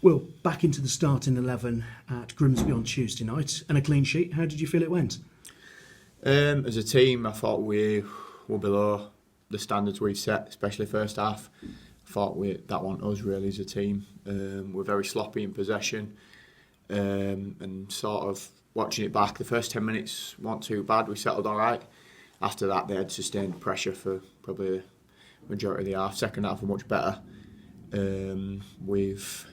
Well, back into the starting 11 at Grimsby on Tuesday night and a clean sheet. How did you feel it went? As a team, I thought we were below the standards we've set, especially first half. I thought that wasn't us really as a team. We're very sloppy in possession, and sort of watching it back, the first 10 minutes weren't too bad. We settled all right. After that, they had sustained pressure for probably the majority of the half. Second half were much better. We've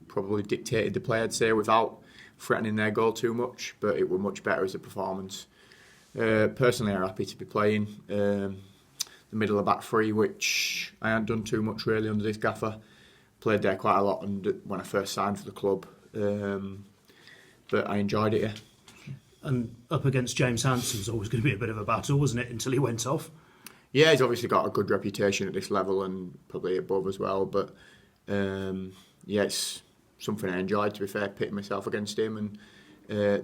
probably dictated the play, I'd say, without threatening their goal too much, but it were much better as a performance. Personally, I'm happy to be playing the middle of back three, which I hadn't done too much really under this gaffer. Played there quite a lot when I first signed for the club, but I enjoyed it, yeah. And up against James Hansen was always going to be a bit of a battle, wasn't it, until he went off? Yeah, he's obviously got a good reputation at this level and probably above as well, but yeah, it's something I enjoyed, to be fair, pitting myself against him, and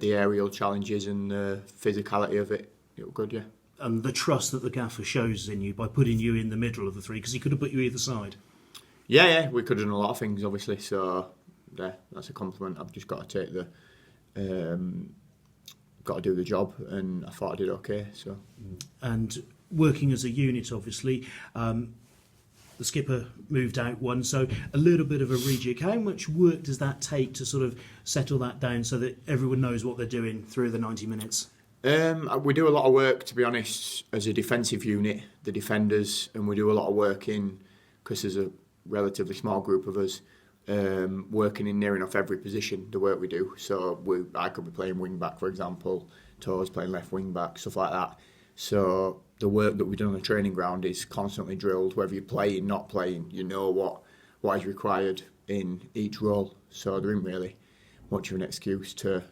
the aerial challenges and the physicality of it were good, yeah. And the trust that the gaffer shows in you by putting you in the middle of the three, because he could have put you either side. Yeah, we could have done a lot of things, obviously, so yeah, that's a compliment. I've just got to take got to do the job, and I thought I did okay. So, and working as a unit, obviously, the skipper moved out one, so a little bit of a rejig. How much work does that take to sort of settle that down so that everyone knows what they're doing through the 90 minutes? We do a lot of work, to be honest, as a defensive unit, the defenders, and we do a lot of work because there's a relatively small group of us, working in near enough every position, the work we do. So I could be playing wing back, for example, Toes playing left wing back, stuff like that. So the work that we do on the training ground is constantly drilled, whether you're playing, not playing, you know what is required in each role. So there isn't really much of an excuse to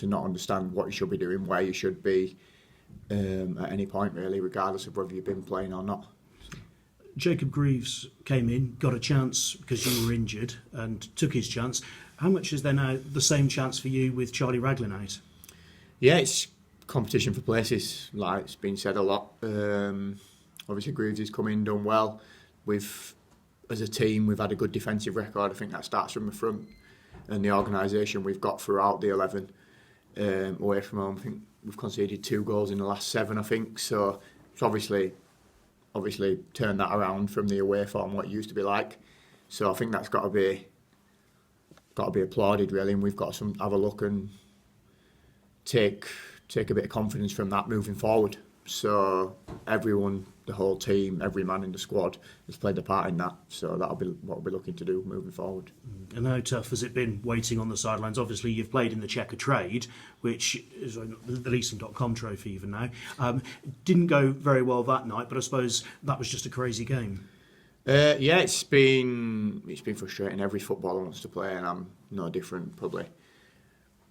not understand what you should be doing, where you should be at any point really, regardless of whether you've been playing or not. Jacob Greaves came in, got a chance because you were injured and took his chance. How much is there now the same chance for you with Charlie Raglan out? Yeah, it's competition for places, like it's been said a lot. Obviously Greaves has come in, done well. As a team, we've had a good defensive record. I think that starts from the front, and the organisation we've got throughout the 11 away from home. I think we've conceded 2 goals in the last 7, I think. So it's obviously turned that around from the away form, what it used to be like. So I think that's got to be applauded really, and we've got to have a look and take a bit of confidence from that moving forward. So everyone, the whole team, every man in the squad has played a part in that. So that'll be what we're looking to do moving forward. And how tough has it been waiting on the sidelines? Obviously, you've played in the Checker Trade, which is the Leasing.com trophy even now. Didn't go very well that night, but I suppose that was just a crazy game. Yeah, it's been frustrating. Every footballer wants to play, and I'm no different. Probably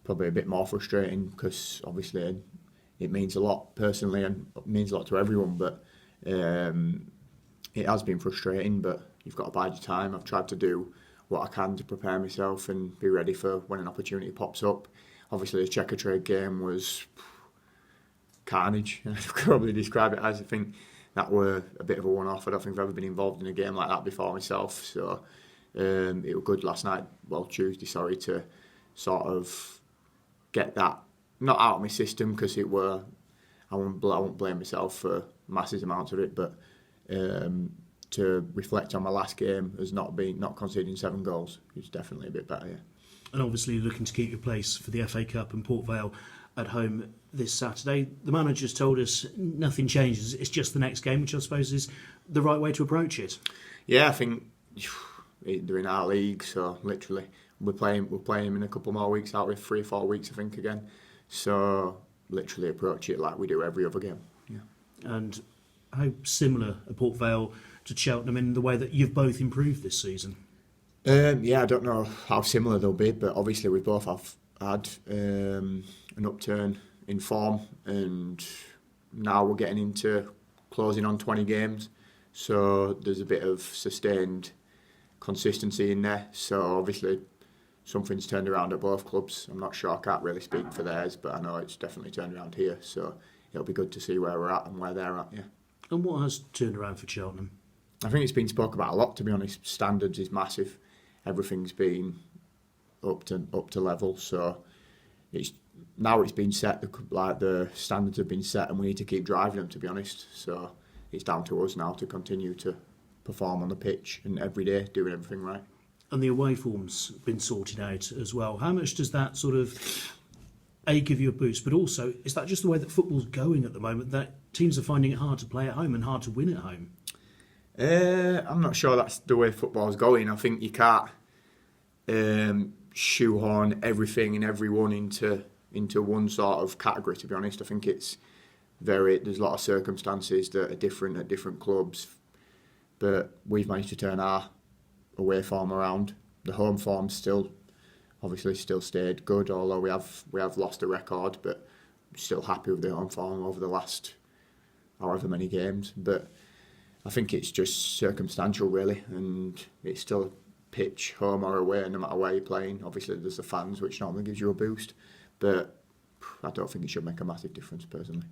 a bit more frustrating because obviously it means a lot personally and it means a lot to everyone, but it has been frustrating, but you've got to bide your time. I've tried to do what I can to prepare myself and be ready for when an opportunity pops up. Obviously the Checker Trade game was carnage, I'd probably describe it as. I think that were a bit of a one-off. I don't think I've ever been involved in a game like that before myself, so it was good last night, Tuesday, to sort of get that not out of my system, because I won't blame myself for massive amounts of it, but to reflect on my last game as not conceding 7 goals is definitely a bit better, yeah. And obviously looking to keep your place for the FA Cup and Port Vale at home this Saturday. The manager's told us nothing changes, it's just the next game, which I suppose is the right way to approach it. Yeah, I think they're in our league, so literally we're playing them in a couple more weeks, out with 3 or 4 weeks I think again. So literally approach it like we do every other game. Yeah. And how similar are Port Vale to Cheltenham in the way that you've both improved this season? Yeah, I don't know how similar they'll be, but obviously we both have had an upturn in form, and now we're getting into closing on 20 games, so there's a bit of sustained consistency in there. So obviously something's turned around at both clubs. I'm not sure, I can't really speak for theirs, but I know it's definitely turned around here, so it'll be good to see where we're at and where they're at, yeah. And what has turned around for Cheltenham? I think it's been spoke about a lot, to be honest. Standards is massive. Everything's been up to level. So it's been set. The standards have been set, and we need to keep driving them. To be honest, so it's down to us now to continue to perform on the pitch and every day doing everything right. And the away form's been sorted out as well. How much does that sort of give you a boost? But also, is that just the way that football's going at the moment, that teams are finding it hard to play at home and hard to win at home? I'm not sure that's the way football's going. I think you can't shoehorn everything and everyone into one sort of category, to be honest. I think there's a lot of circumstances that are different at different clubs, but we've managed to turn our away form around. The home form's still stayed good, although we have lost a record, but still happy with the home form over the last however many games. But I think it's just circumstantial really, and it's still a pitch, home or away, no matter where you're playing. Obviously there's the fans, which normally gives you a boost, but I don't think it should make a massive difference personally.